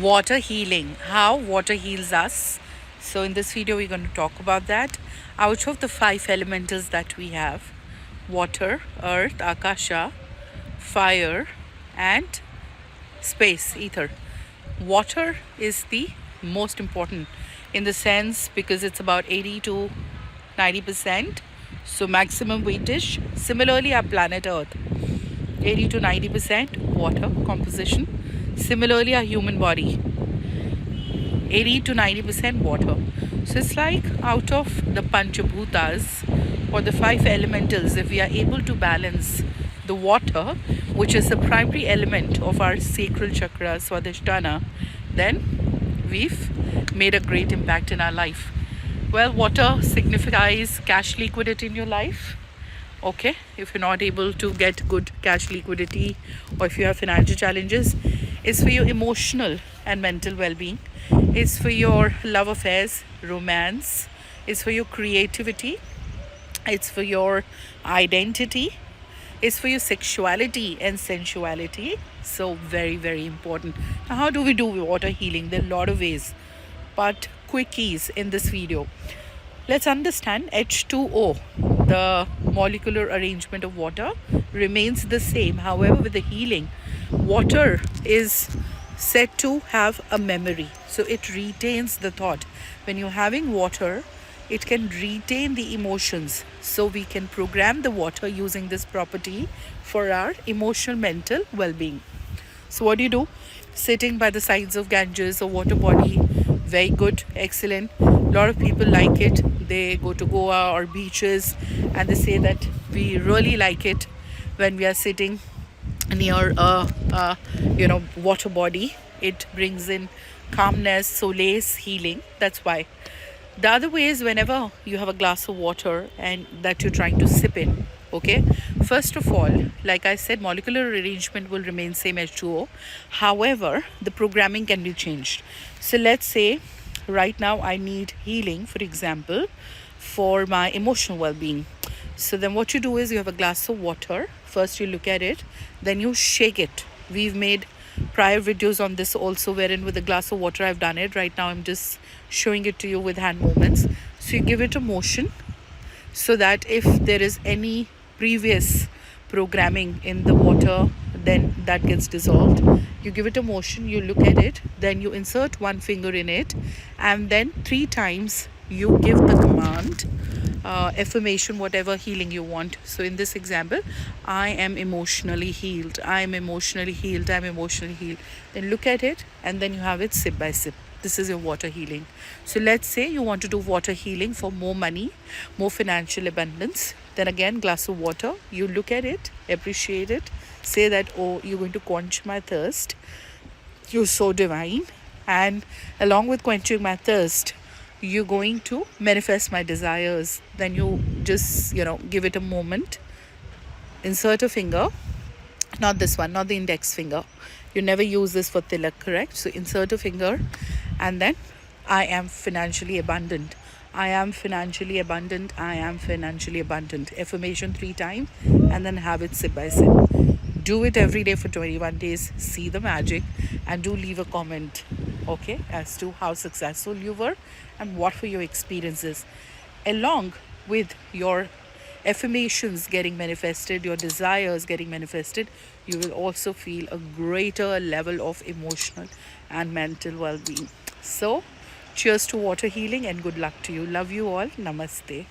water healing, how water heals us. So in this video we're going to talk about that. Out of the 5 elementals that we have, water, earth, akasha, fire and space, ether, water is the most important in the sense because it's about 80 to 90%, so maximum weightage. Similarly, our planet earth, 80 to 90% water composition. Similarly, our human body, 80 to 90% water. So it's like out of the Panchabhutas or the 5 elementals, if we are able to balance the water, which is the primary element of our sacral chakra, Swadhisthana, then we've made a great impact in our life. Well, water signifies cash liquidity in your life. Okay, if you're not able to get good cash liquidity or if you have financial challenges, it's for your emotional and mental well-being, it's for your love affairs, romance, it's for your creativity, it's for your identity, it's for your sexuality and sensuality. So very, very important. Now, how do we do water healing? There are a lot of ways, but quickies in this video. Let's understand H2O. The molecular arrangement of water remains the same. However, with the healing, water is said to have a memory. So it retains the thought. When you're having water, it can retain the emotions. So we can program the water using this property for our emotional, mental well-being. So what do? Sitting by the sides of Ganges or water body, very good, excellent. A lot of people like it. They go to Goa or beaches and they say that we really like it when we are sitting near a water body. It brings in calmness, solace, healing. That's why. The other way is whenever you have a glass of water and that you're trying to sip in. Okay, first of all, like I said, molecular arrangement will remain same H2O. However, the programming can be changed. So let's say right now I need healing, for example, for my emotional well-being. So then what you do is you have a glass of water. First you look at it, then you shake it. We've made prior videos on this also, wherein with a glass of water I've done it. Right now I'm just showing it to you with hand movements. So you give it a motion so that if there is any previous programming in the water, then that gets dissolved. You give it a motion, you look at it, then you insert one finger in it, and then 3 times you give the command, affirmation, whatever healing you want. So in this example, I am emotionally healed, I am emotionally healed, I am emotionally healed. Then look at it and then you have it sip by sip. This is your water healing. So let's say you want to do water healing for more money, more financial abundance. Then again, glass of water, you look at it, appreciate it, say that, oh, you're going to quench my thirst, you're so divine, and along with quenching my thirst, you're going to manifest my desires. Then you just give it a moment, insert a finger, not this one, not the index finger. You never use this for tilak, correct? So insert a finger and then I am financially abundant, I am financially abundant, I am financially abundant. Affirmation 3 times and then have it sip by sip. Do it every day for 21 days. See the magic and do leave a comment, okay, as to how successful you were and what were your experiences. Along with your affirmations getting manifested, your desires getting manifested, you will also feel a greater level of emotional and mental well-being. So cheers to water healing and good luck to you. Love you all. Namaste.